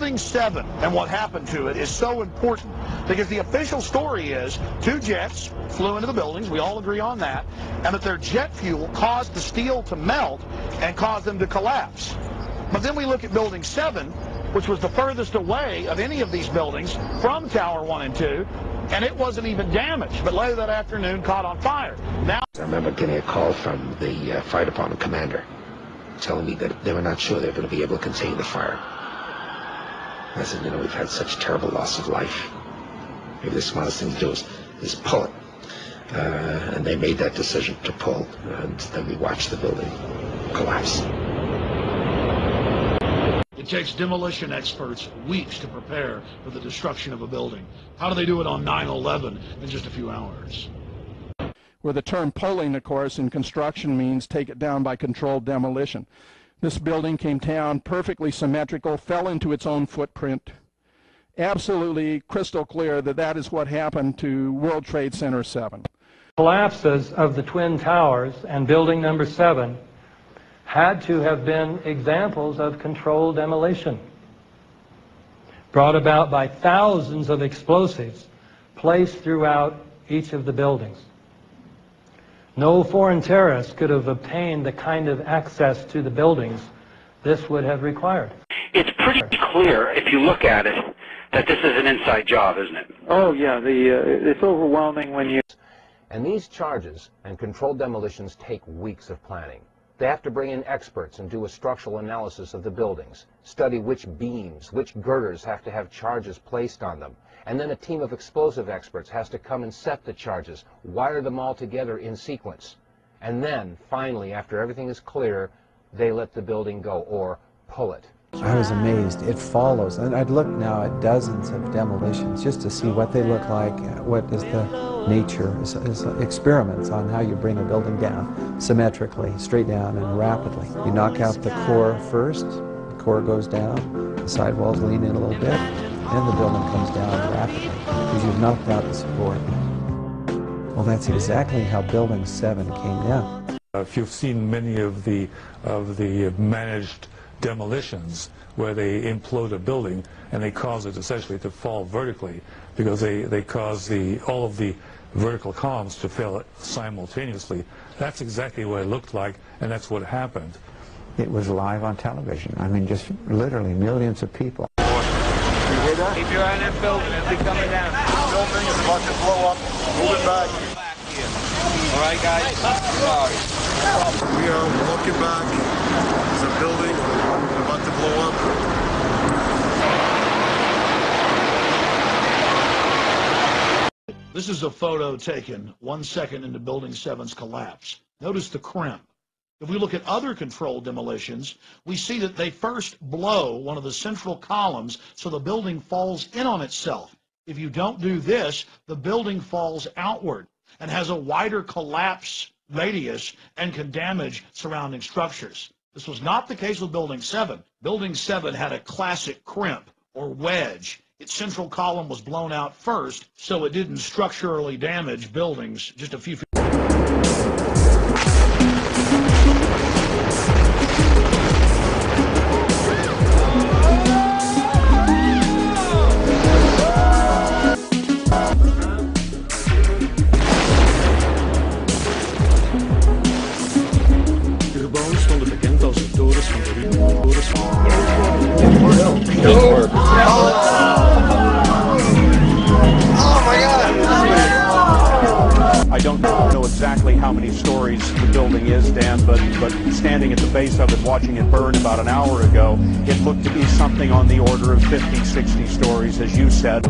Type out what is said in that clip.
Building 7 and what happened to it is so important because the official story is 2 jets flew into the buildings, we all agree on that, and that their jet fuel caused the steel to melt and caused them to collapse. But then we look at Building 7, which was the furthest away of any of these buildings from Tower 1 and 2, and it wasn't even damaged, but later that afternoon caught on fire. Now, I remember getting a call from the fire department commander telling me that they were not sure they were going to be able to contain the fire. I said, you know, we've had such terrible loss of life. Maybe the smartest thing to do is pull it. And they made that decision to pull, and then we watched the building collapse. It takes demolition experts weeks to prepare for the destruction of a building. How do they do it on 9/11 in just a few hours? Where the term pulling, of course, in construction means take it down by controlled demolition. This building came down perfectly symmetrical, fell into its own footprint. Absolutely crystal clear that that is what happened to World Trade Center 7. Collapses of the Twin Towers and building number 7 had to have been examples of controlled demolition, brought about by thousands of explosives placed throughout each of the buildings. No foreign terrorist could have obtained the kind of access to the buildings this would have required. It's pretty clear, if you look at it, that this is an inside job, isn't it? Oh, yeah. It's overwhelming when you... And these charges and controlled demolitions take weeks of planning. They have to bring in experts and do a structural analysis of the buildings, study which beams, which girders have to have charges placed on them. And then a team of explosive experts has to come and set the charges, wire them all together in sequence. And then, finally, after everything is clear, they let the building go, or pull it. I was amazed. It follows. And I'd look now at dozens of demolitions just to see what they look like, what is the nature, is experiments on how you bring a building down symmetrically, straight down and rapidly. You knock out the core first, the core goes down, the sidewalls lean in a little bit, and the building comes down rapidly because you've knocked out the support. Well, that's exactly how Building 7 came down. If you've seen many of the managed demolitions where they implode a building and they cause it essentially to fall vertically because they cause all of the vertical columns to fail simultaneously. That's exactly what it looked like, and that's what happened. It was live on television. I mean, just literally millions of people. Keep your eye on that building. It'll be coming down. Building is about to blow up. Move it back. All right, guys? Sorry. We are looking back. There's a building about to blow up. This is a photo taken 1 second into Building 7's collapse. Notice the crimp. If we look at other controlled demolitions, we see that they first blow one of the central columns so the building falls in on itself. If you don't do this, the building falls outward and has a wider collapse radius and can damage surrounding structures. This was not the case with Building 7. Building 7 had a classic crimp or wedge. Its central column was blown out first, so it didn't structurally damage buildings just a few feet. I don't know exactly how many stories the building is, Dan, but standing at the base of it, watching it burn about an hour ago, it looked to be something on the order of 50, 60 stories, as you said.